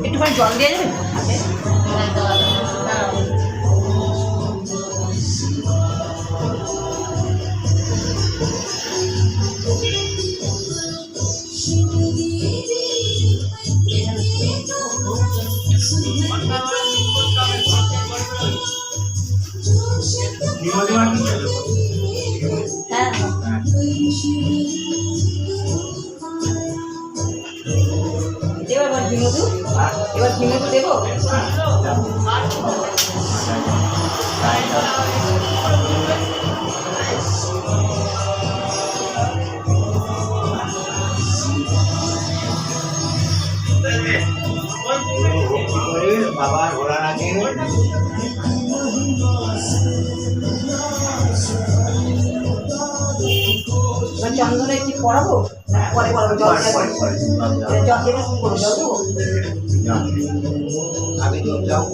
একটুখানি জল দিয়ে যাবে হ্যাঁ এবার ঘিমধু দেবো বাবা ঘোরার আগে চন্দনে কি পড়াবো পরে পড়াবো জল দেবে কি করবো জল দেবো আগে জল যাও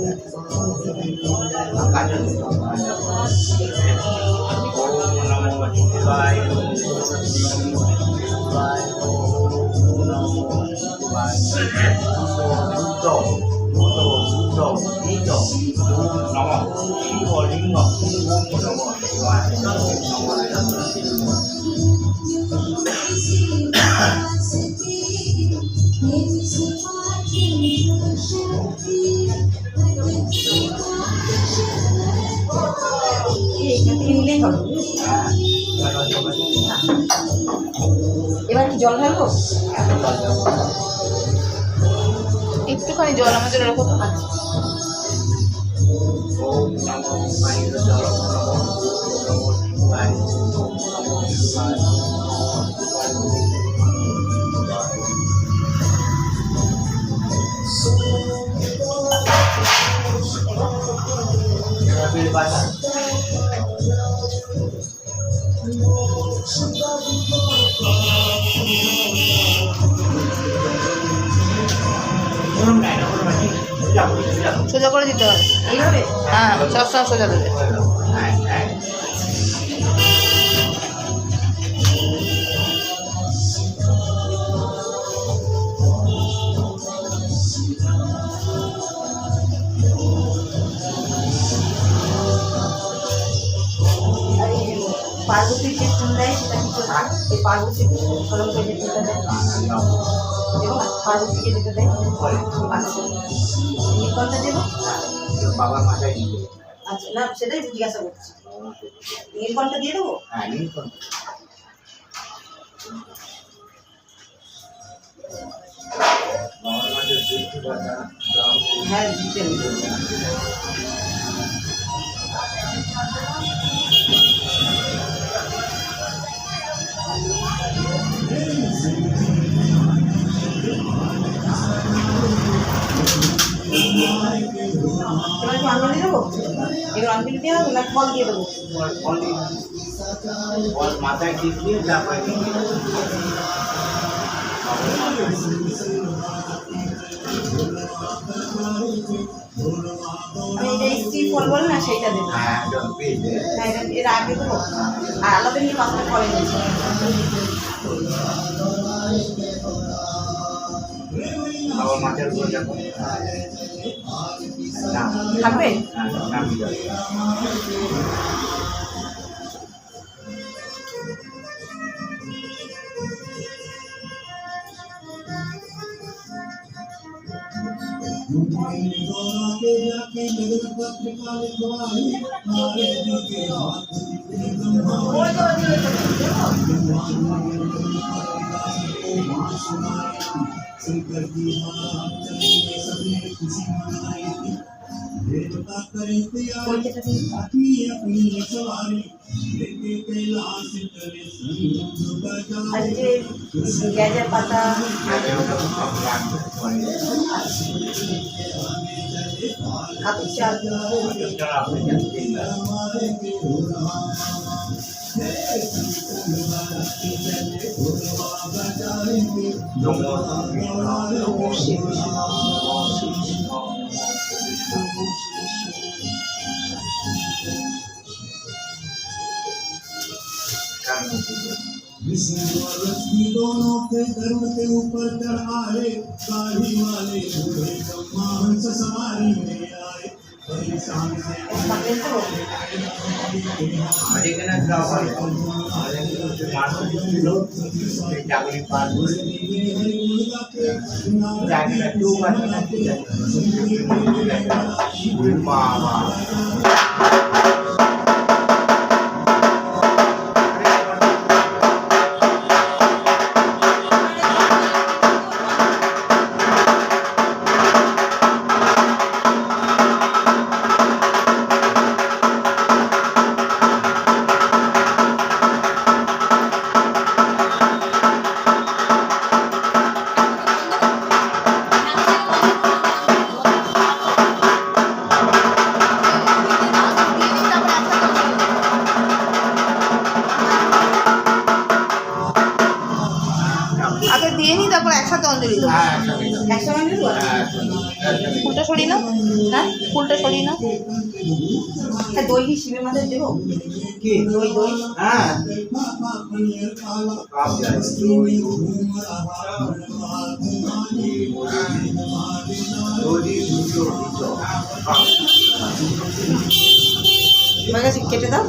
এবার কি জল ঢালবো একটুখানি জল আমাদের রাখো তো সোজা করে দিতে হবে এইভাবে হ্যাঁ সবসময় সোজা দেবে পার্বতীর যে ফুল দেয় সেটা কিছু এই পার্বতী কলমকে যে ফুলটা দেয় দেবো না পার্বতীকে যেটা দেয় আচ্ছা নীলকণ্ঠটা দেবো বাবার মাথায় আচ্ছা না সেটাই জিজ্ঞাসা করছি নীলকণ্ঠটা দিয়ে দেবো হ্যাঁ নীলকণ্ঠ বাবার মাথায় হ্যাঁ দিতে এবার কি আঞ্জলি দেবো এবার আঞ্জলি দিয়ে হবে না ফল দিয়ে দেবো মাথায় ঠিক দিয়ে চাপায় আমি এটা স্ত্রী ফল বলে না সেইটা দেবো হ্যাঁ এর আগে দেবো আর আলাদা নিয়ে পাঁচটা ফলে নিয়েছি বাবার মাথার উপর যখন থাকবে পরীক্ষাটা দিই। আর যে গ্যাজের পাতা কাপড় চাল दोनों के गरुड़ के ऊपर चढ़ आए काली वाले बूढ़े ब्रह्मा हंस सवारी में आए परेशान से থাকলেন তো আর এখানে যাওয়া হয় আর এখানে মানুষ ছিল এই চাকরি পার করে চাকরিটা কেউ পাচ্ছে না বাবা আগে দিয়ে নি তারপর একসাথে অঞ্জলি দেবো। হ্যাঁ একসঙ্গে নিয়ে দেবো? ফুলটা সরিয়ে না, হ্যাঁ ফুলটা সরিয়ে না। হ্যাঁ, দই কি শিবের মাথায় দেবো? কি দই দই হ্যাঁ কাপ যায় দই দুটো আমার কাছে কেটে দাও।